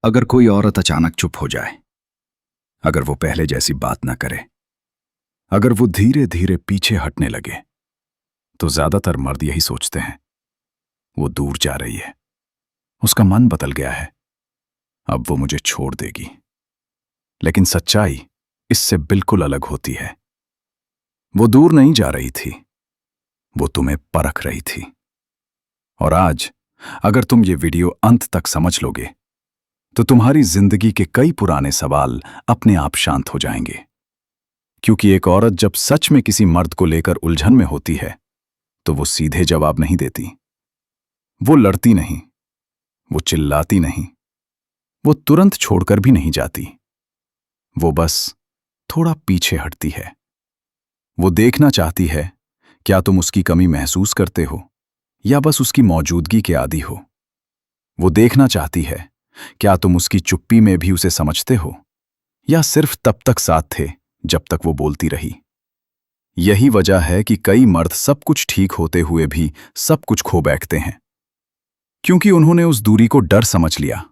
अगर कोई औरत अचानक चुप हो जाए, अगर वो पहले जैसी बात ना करे, अगर वो धीरे धीरे पीछे हटने लगे, तो ज्यादातर मर्द यही सोचते हैं, वो दूर जा रही है, उसका मन बदल गया है, अब वो मुझे छोड़ देगी। लेकिन सच्चाई इससे बिल्कुल अलग होती है। वो दूर नहीं जा रही थी, वो तुम्हें परख रही थी। और आज अगर तुम ये वीडियो अंत तक समझ लोगे, तो तुम्हारी जिंदगी के कई पुराने सवाल अपने आप शांत हो जाएंगे। क्योंकि एक औरत जब सच में किसी मर्द को लेकर उलझन में होती है, तो वो सीधे जवाब नहीं देती, वो लड़ती नहीं, वो चिल्लाती नहीं, वो तुरंत छोड़कर भी नहीं जाती। वो बस थोड़ा पीछे हटती है। वो देखना चाहती है, क्या तुम उसकी कमी महसूस करते हो या बस उसकी मौजूदगी के आदी हो। वो देखना चाहती है, क्या तुम उसकी चुप्पी में भी उसे समझते हो या सिर्फ तब तक साथ थे जब तक वो बोलती रही। यही वजह है कि कई मर्द सब कुछ ठीक होते हुए भी सब कुछ खो बैठते हैं, क्योंकि उन्होंने उस दूरी को डर समझ लिया,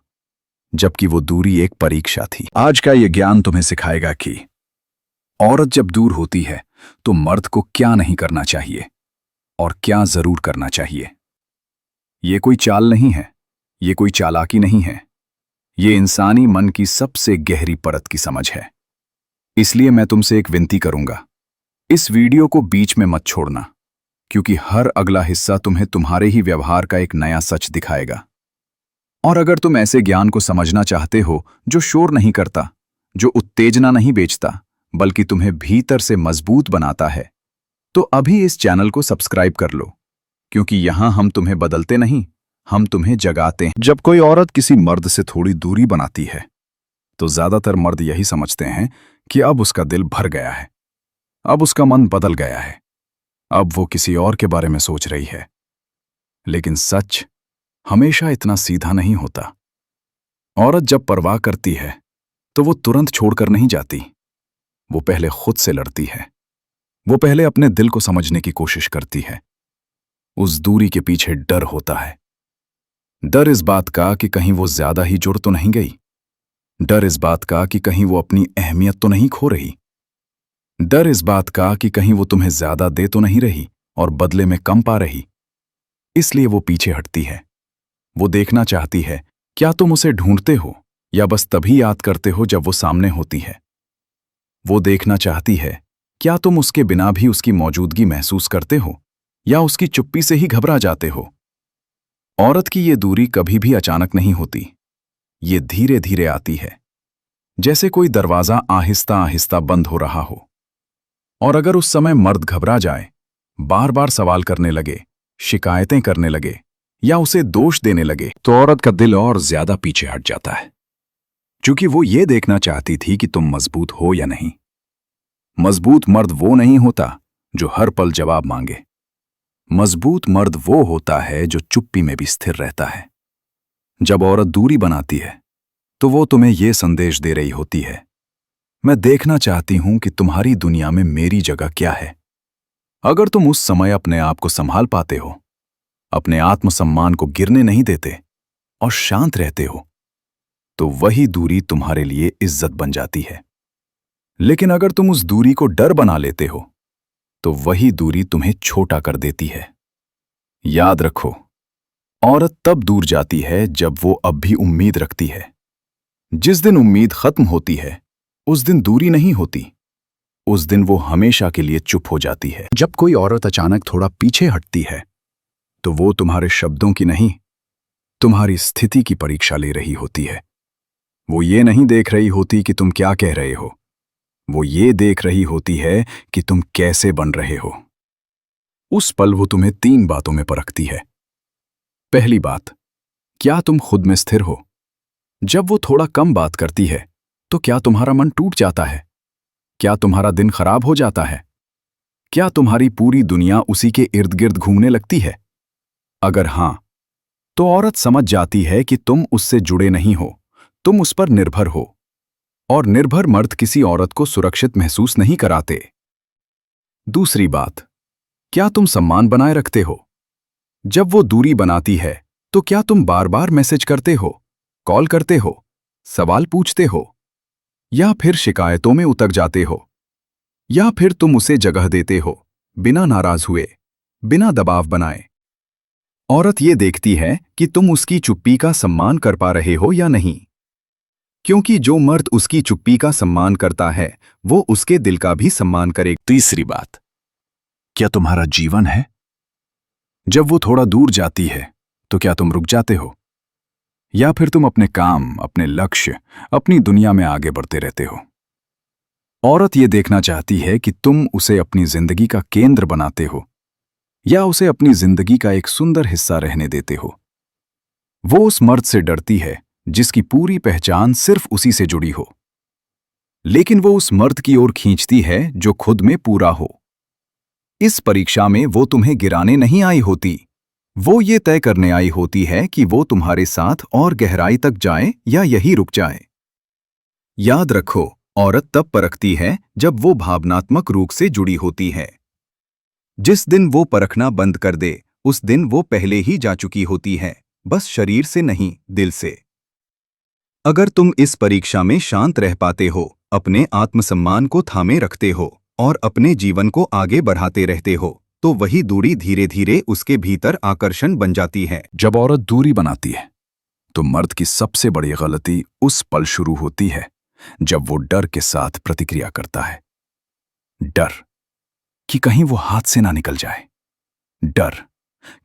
जबकि वो दूरी एक परीक्षा थी। आज का ये ज्ञान तुम्हें सिखाएगा कि औरत जब दूर होती है तो मर्द को क्या नहीं करना चाहिए और क्या जरूर करना चाहिए। ये कोई चाल नहीं है, ये कोई चालाकी नहीं है, ये इंसानी मन की सबसे गहरी परत की समझ है। इसलिए मैं तुमसे एक विनती करूंगा, इस वीडियो को बीच में मत छोड़ना, क्योंकि हर अगला हिस्सा तुम्हें तुम्हारे ही व्यवहार का एक नया सच दिखाएगा। और अगर तुम ऐसे ज्ञान को समझना चाहते हो जो शोर नहीं करता, जो उत्तेजना नहीं बेचता, बल्कि तुम्हें भीतर से मजबूत बनाता है, तो अभी इस चैनल को सब्सक्राइब कर लो, क्योंकि यहां हम तुम्हें बदलते नहीं, हम तुम्हें जगाते हैं। जब कोई औरत किसी मर्द से थोड़ी दूरी बनाती है, तो ज्यादातर मर्द यही समझते हैं कि अब उसका दिल भर गया है, अब उसका मन बदल गया है, अब वो किसी और के बारे में सोच रही है। लेकिन सच हमेशा इतना सीधा नहीं होता। औरत जब परवाह करती है, तो वो तुरंत छोड़कर नहीं जाती। वो पहले खुद से लड़ती है, वो पहले अपने दिल को समझने की कोशिश करती है। उस दूरी के पीछे डर होता है। डर इस बात का कि कहीं वो ज्यादा ही जुड़ तो नहीं गई, डर इस बात का कि कहीं वो अपनी अहमियत तो नहीं खो रही, डर इस बात का कि कहीं वो तुम्हें ज्यादा दे तो नहीं रही और बदले में कम पा रही। इसलिए वो पीछे हटती है। वो देखना चाहती है, क्या तुम उसे ढूंढते हो या बस तभी याद करते हो जब वो सामने होती है। वो देखना चाहती है, क्या तुम उसके बिना भी उसकी मौजूदगी महसूस करते हो या उसकी चुप्पी से ही घबरा जाते हो। औरत की ये दूरी कभी भी अचानक नहीं होती, ये धीरे धीरे आती है, जैसे कोई दरवाजा आहिस्ता आहिस्ता बंद हो रहा हो। और अगर उस समय मर्द घबरा जाए, बार बार सवाल करने लगे, शिकायतें करने लगे या उसे दोष देने लगे, तो औरत का दिल और ज्यादा पीछे हट जाता है, क्योंकि वो ये देखना चाहती थी कि तुम मजबूत हो या नहीं। मजबूत मर्द वो नहीं होता जो हर पल जवाब मांगे। मजबूत मर्द वो होता है जो चुप्पी में भी स्थिर रहता है। जब औरत दूरी बनाती है, तो वो तुम्हें ये संदेश दे रही होती है, मैं देखना चाहती हूं कि तुम्हारी दुनिया में मेरी जगह क्या है। अगर तुम उस समय अपने आप को संभाल पाते हो, अपने आत्मसम्मान को गिरने नहीं देते और शांत रहते हो, तो वही दूरी तुम्हारे लिए इज्जत बन जाती है। लेकिन अगर तुम उस दूरी को डर बना लेते हो, तो वही दूरी तुम्हें छोटा कर देती है। याद रखो, औरत तब दूर जाती है जब वो अब भी उम्मीद रखती है। जिस दिन उम्मीद खत्म होती है, उस दिन दूरी नहीं होती, उस दिन वो हमेशा के लिए चुप हो जाती है। जब कोई औरत अचानक थोड़ा पीछे हटती है, तो वो तुम्हारे शब्दों की नहीं, तुम्हारी स्थिति की परीक्षा ले रही होती है। वो ये नहीं देख रही होती कि तुम क्या कह रहे हो, वो ये देख रही होती है कि तुम कैसे बन रहे हो। उस पल वो तुम्हें 3 बातों में परखती है। पहली बात, क्या तुम खुद में स्थिर हो। जब वो थोड़ा कम बात करती है, तो क्या तुम्हारा मन टूट जाता है? क्या तुम्हारा दिन खराब हो जाता है? क्या तुम्हारी पूरी दुनिया उसी के इर्द गिर्द घूमने लगती है? अगर हां, तो औरत समझ जाती है कि तुम उससे जुड़े नहीं हो, तुम उस पर निर्भर हो। और निर्भर मर्द किसी औरत को सुरक्षित महसूस नहीं कराते। दूसरी बात, क्या तुम सम्मान बनाए रखते हो? जब वो दूरी बनाती है, तो क्या तुम बार बार मैसेज करते हो, कॉल करते हो सवाल पूछते हो, या फिर शिकायतों में उतर जाते हो, या फिर तुम उसे जगह देते हो बिना नाराज हुए, बिना दबाव बनाए। औरत ये देखती है कि तुम उसकी चुप्पी का सम्मान कर पा रहे हो या नहीं, क्योंकि जो मर्द उसकी चुप्पी का सम्मान करता है वो उसके दिल का भी सम्मान करेगा। तीसरी बात, क्या तुम्हारा जीवन है? जब वो थोड़ा दूर जाती है तो क्या तुम रुक जाते हो, या फिर तुम अपने काम, अपने लक्ष्य, अपनी दुनिया में आगे बढ़ते रहते हो? औरत ये देखना चाहती है कि तुम उसे अपनी जिंदगी का केंद्र बनाते हो या उसे अपनी जिंदगी का एक सुंदर हिस्सा रहने देते हो। वो उस मर्द से डरती है जिसकी पूरी पहचान सिर्फ उसी से जुड़ी हो, लेकिन वो उस मर्द की ओर खींचती है जो खुद में पूरा हो। इस परीक्षा में वो तुम्हें गिराने नहीं आई होती, वो ये तय करने आई होती है कि वो तुम्हारे साथ और गहराई तक जाए या यही रुक जाए। याद रखो, औरत तब परखती है जब वो भावनात्मक रूप से जुड़ी होती है। जिस दिन वो परखना बंद कर दे उस दिन वो पहले ही जा चुकी होती है, बस शरीर से नहीं, दिल से। अगर तुम इस परीक्षा में शांत रह पाते हो, अपने आत्मसम्मान को थामे रखते हो और अपने जीवन को आगे बढ़ाते रहते हो, तो वही दूरी धीरे धीरे उसके भीतर आकर्षण बन जाती है। जब औरत दूरी बनाती है तो मर्द की सबसे बड़ी गलती उस पल शुरू होती है जब वो डर के साथ प्रतिक्रिया करता है। डर कि कहीं वो हाथ से ना निकल जाए, डर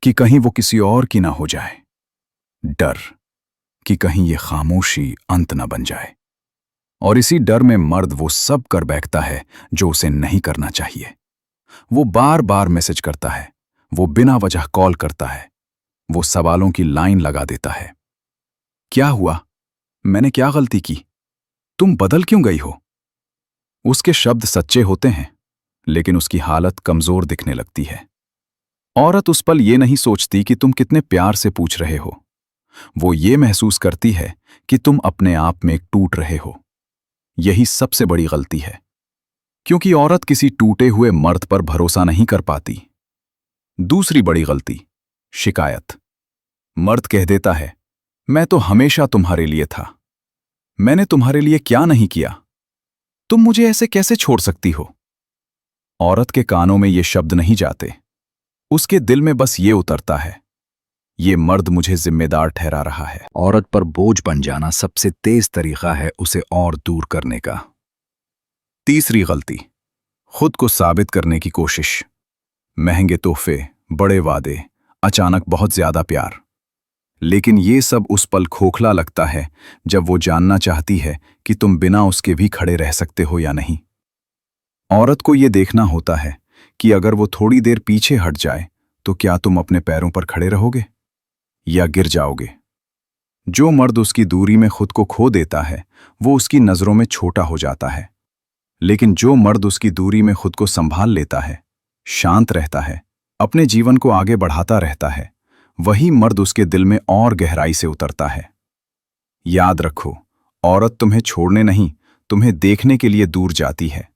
कि कहीं वो किसी और की ना हो जाए, डर कि कहीं ये खामोशी अंत न बन जाए। और इसी डर में मर्द वो सब कर बैठता है जो उसे नहीं करना चाहिए। वो बार बार मैसेज करता है, वो बिना वजह कॉल करता है, वो सवालों की लाइन लगा देता है। क्या हुआ? मैंने क्या गलती की? तुम बदल क्यों गई हो? उसके शब्द सच्चे होते हैं, लेकिन उसकी हालत कमजोर दिखने लगती है। औरत उस पल ये नहीं सोचती कि तुम कितने प्यार से पूछ रहे हो, वो ये महसूस करती है कि तुम अपने आप में टूट रहे हो। यही सबसे बड़ी गलती है, क्योंकि औरत किसी टूटे हुए मर्द पर भरोसा नहीं कर पाती। दूसरी बड़ी गलती, शिकायत। मर्द कह देता है, मैं तो हमेशा तुम्हारे लिए था, मैंने तुम्हारे लिए क्या नहीं किया, तुम मुझे ऐसे कैसे छोड़ सकती हो? औरत के कानों में ये शब्द नहीं जाते, उसके दिल में बस ये उतरता है, ये मर्द मुझे जिम्मेदार ठहरा रहा है। औरत पर बोझ बन जाना सबसे तेज तरीका है उसे और दूर करने का। तीसरी गलती, खुद को साबित करने की कोशिश। महंगे तोहफे, बड़े वादे, अचानक बहुत ज्यादा प्यार। लेकिन ये सब उस पल खोखला लगता है जब वो जानना चाहती है कि तुम बिना उसके भी खड़े रह सकते हो या नहीं। औरत को ये देखना होता है कि अगर वो थोड़ी देर पीछे हट जाए तो क्या तुम अपने पैरों पर खड़े रहोगे या गिर जाओगे। जो मर्द उसकी दूरी में खुद को खो देता है वो उसकी नजरों में छोटा हो जाता है, लेकिन जो मर्द उसकी दूरी में खुद को संभाल लेता है, शांत रहता है, अपने जीवन को आगे बढ़ाता रहता है, वही मर्द उसके दिल में और गहराई से उतरता है। याद रखो, औरत तुम्हें छोड़ने नहीं, तुम्हें देखने के लिए दूर जाती है,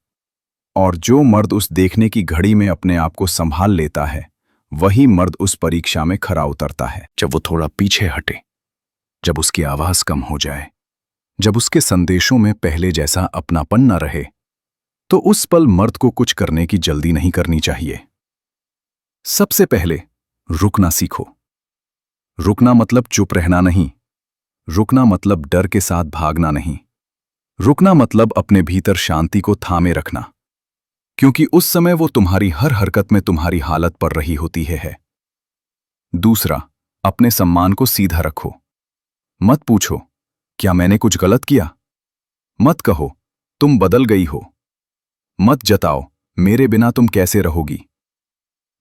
और जो मर्द उस देखने की घड़ी में अपने आप को संभाल लेता है वही मर्द उस परीक्षा में खरा उतरता है। जब वो थोड़ा पीछे हटे, जब उसकी आवाज कम हो जाए, जब उसके संदेशों में पहले जैसा अपनापन न रहे, तो उस पल मर्द को कुछ करने की जल्दी नहीं करनी चाहिए। सबसे पहले रुकना सीखो। रुकना मतलब चुप रहना नहीं, रुकना मतलब डर के साथ भागना नहीं, रुकना मतलब अपने भीतर शांति को थामे रखना, क्योंकि उस समय वो तुम्हारी हर हरकत में तुम्हारी हालत पर रही होती है। दूसरा, अपने सम्मान को सीधा रखो। मत पूछो, क्या मैंने कुछ गलत किया? मत कहो, तुम बदल गई हो। मत जताओ, मेरे बिना तुम कैसे रहोगी।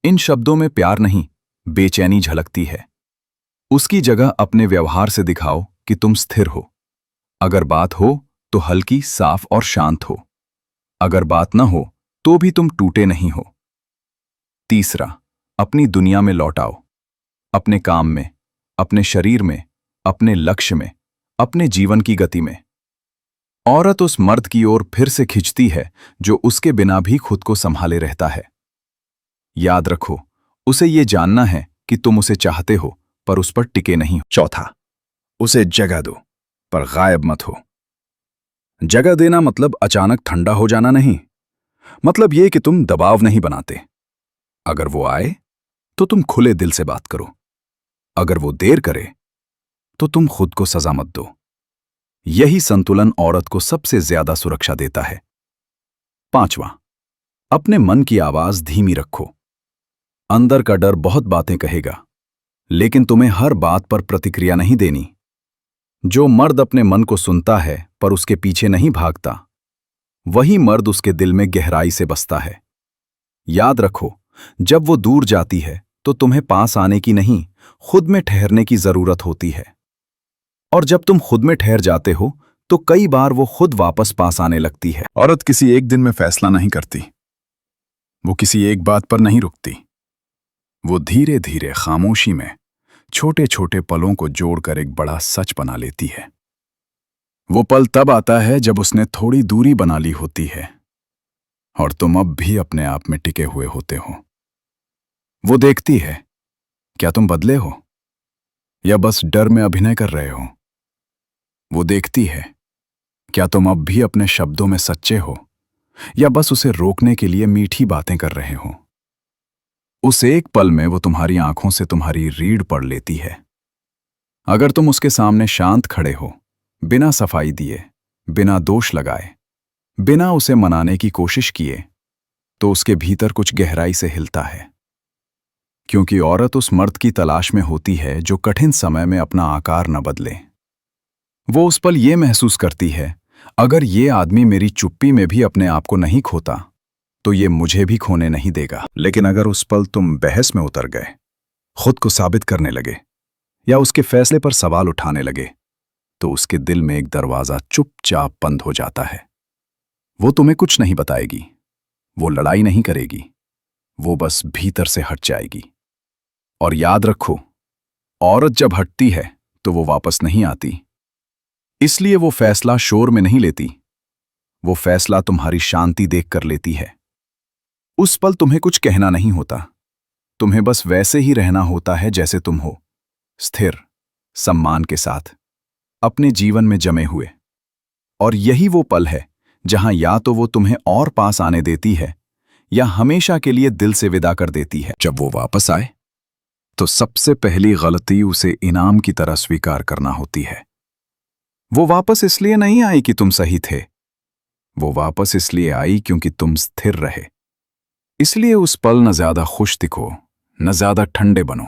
इन शब्दों में प्यार नहीं, बेचैनी झलकती है। उसकी जगह अपने व्यवहार से दिखाओ कि तुम स्थिर हो। अगर बात हो तो हल्की, साफ और शांत हो। अगर बात न हो तो भी तुम टूटे नहीं हो। तीसरा, अपनी दुनिया में लौटाओ, अपने काम में, अपने शरीर में, अपने लक्ष्य में, अपने जीवन की गति में। औरत उस मर्द की ओर फिर से खिंचती है जो उसके बिना भी खुद को संभाले रहता है। याद रखो, उसे ये जानना है कि तुम उसे चाहते हो पर उस पर टिके नहीं हो। चौथा, उसे जगह दो। पर गायब मत हो। जगह देना मतलब अचानक ठंडा हो जाना नहीं। मतलब ये कि तुम दबाव नहीं बनाते। अगर वो आए तो तुम खुले दिल से बात करो। अगर वो देर करे तो तुम खुद को सजा मत दो। यही संतुलन औरत को सबसे ज्यादा सुरक्षा देता है। 5वां, अपने मन की आवाज धीमी रखो। अंदर का डर बहुत बातें कहेगा, लेकिन तुम्हें हर बात पर प्रतिक्रिया नहीं देनी। जो मर्द अपने मन को सुनता है पर उसके पीछे नहीं भागता, वही मर्द उसके दिल में गहराई से बसता है। याद रखो, जब वो दूर जाती है तो तुम्हें पास आने की नहीं, खुद में ठहरने की जरूरत होती है। और जब तुम खुद में ठहर जाते हो तो कई बार वो खुद वापस पास आने लगती है। औरत किसी एक दिन में फैसला नहीं करती। वो किसी एक बात पर नहीं रुकती। वो धीरे धीरे खामोशी में छोटे छोटे पलों को जोड़कर एक बड़ा सच बना लेती है। वो पल तब आता है जब उसने थोड़ी दूरी बना ली होती है और तुम अब भी अपने आप में टिके हुए होते हो। वो देखती है, क्या तुम बदले हो या बस डर में अभिनय कर रहे हो? वो देखती है, क्या तुम अब भी अपने शब्दों में सच्चे हो या बस उसे रोकने के लिए मीठी बातें कर रहे हो? उस एक पल में वो तुम्हारी आंखों से तुम्हारी रीढ़ पढ़ लेती है। अगर तुम उसके सामने शांत खड़े हो, बिना सफाई दिए, बिना दोष लगाए, बिना उसे मनाने की कोशिश किए, तो उसके भीतर कुछ गहराई से हिलता है। क्योंकि औरत उस मर्द की तलाश में होती है जो कठिन समय में अपना आकार न बदले। वो उस पल ये महसूस करती है, अगर ये आदमी मेरी चुप्पी में भी अपने आप को नहीं खोता तो ये मुझे भी खोने नहीं देगा। लेकिन अगर उस पल तुम बहस में उतर गए, खुद को साबित करने लगे या उसके फैसले पर सवाल उठाने लगे, तो उसके दिल में एक दरवाजा चुपचाप बंद हो जाता है। वो तुम्हें कुछ नहीं बताएगी, वो लड़ाई नहीं करेगी, वो बस भीतर से हट जाएगी। और याद रखो, औरत जब हटती है तो वो वापस नहीं आती। इसलिए वो फैसला शोर में नहीं लेती, वो फैसला तुम्हारी शांति देखकर लेती है। उस पल तुम्हें कुछ कहना नहीं होता, तुम्हें बस वैसे ही रहना होता है जैसे तुम हो, स्थिर, सम्मान के साथ, अपने जीवन में जमे हुए। और यही वो पल है जहां या तो वो तुम्हें और पास आने देती है या हमेशा के लिए दिल से विदा कर देती है। जब वो वापस आए तो सबसे पहली गलती उसे इनाम की तरह स्वीकार करना होती है। वो वापस इसलिए नहीं आई कि तुम सही थे, वो वापस इसलिए आई क्योंकि तुम स्थिर रहे। इसलिए उस पल न ज्यादा खुश दिखो, न ज्यादा ठंडे बनो,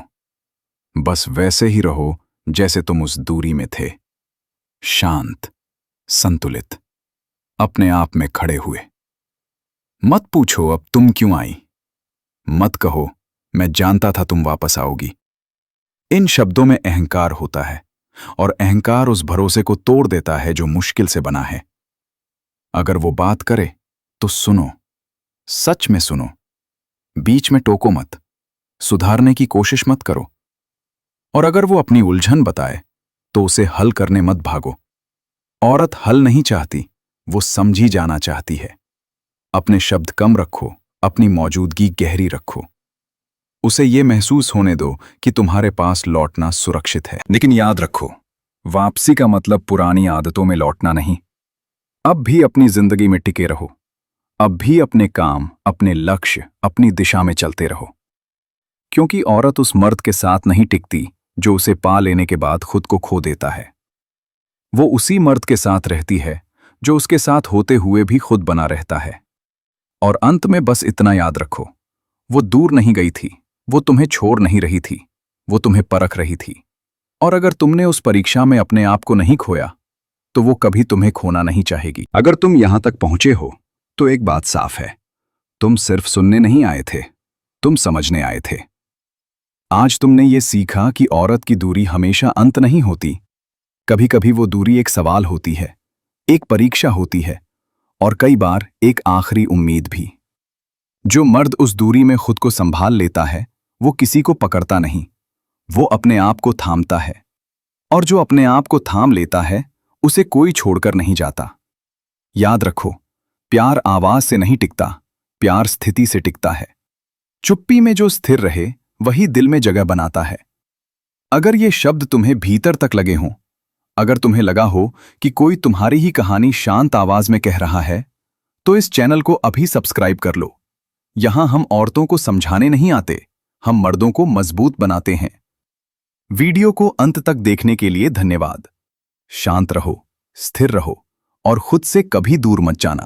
बस वैसे ही रहो जैसे तुम उस दूरी में थे, शांत, संतुलित, अपने आप में खड़े हुए। मत पूछो अब तुम क्यों आई, मत कहो मैं जानता था तुम वापस आओगी। इन शब्दों में अहंकार होता है और अहंकार उस भरोसे को तोड़ देता है जो मुश्किल से बना है। अगर वो बात करे तो सुनो, सच में सुनो, बीच में टोको मत, सुधारने की कोशिश मत करो। और अगर वो अपनी उलझन बताए तो उसे हल करने मत भागो। औरत हल नहीं चाहती, वो समझी जाना चाहती है। अपने शब्द कम रखो, अपनी मौजूदगी गहरी रखो। उसे ये महसूस होने दो कि तुम्हारे पास लौटना सुरक्षित है। लेकिन याद रखो, वापसी का मतलब पुरानी आदतों में लौटना नहीं। अब भी अपनी जिंदगी में टिके रहो, अब भी अपने काम, अपने लक्ष्य, अपनी दिशा में चलते रहो। क्योंकि औरत उस मर्द के साथ नहीं टिकती जो उसे पा लेने के बाद खुद को खो देता है। वो उसी मर्द के साथ रहती है जो उसके साथ होते हुए भी खुद बना रहता है। और अंत में बस इतना याद रखो, वो दूर नहीं गई थी, वो तुम्हें छोड़ नहीं रही थी, वो तुम्हें परख रही थी। और अगर तुमने उस परीक्षा में अपने आप को नहीं खोया तो वो कभी तुम्हें खोना नहीं चाहेगी। अगर तुम यहां तक पहुंचे हो तो एक बात साफ है, तुम सिर्फ सुनने नहीं आए थे, तुम समझने आए थे। आज तुमने ये सीखा कि औरत की दूरी हमेशा अंत नहीं होती। कभी कभी वो दूरी एक सवाल होती है, एक परीक्षा होती है और कई बार एक आखिरी उम्मीद भी। जो मर्द उस दूरी में खुद को संभाल लेता है वो किसी को पकड़ता नहीं, वो अपने आप को थामता है। और जो अपने आप को थाम लेता है उसे कोई छोड़कर नहीं जाता। याद रखो, प्यार आवाज से नहीं टिकता, प्यार स्थिति से टिकता है। चुप्पी में जो स्थिर रहे वही दिल में जगह बनाता है। अगर ये शब्द तुम्हें भीतर तक लगे हों, अगर तुम्हें लगा हो कि कोई तुम्हारी ही कहानी शांत आवाज में कह रहा है, तो इस चैनल को अभी सब्सक्राइब कर लो। यहां हम औरतों को समझाने नहीं आते, हम मर्दों को मजबूत बनाते हैं। वीडियो को अंत तक देखने के लिए धन्यवाद। शांत रहो, स्थिर रहो और खुद से कभी दूर मत जाना।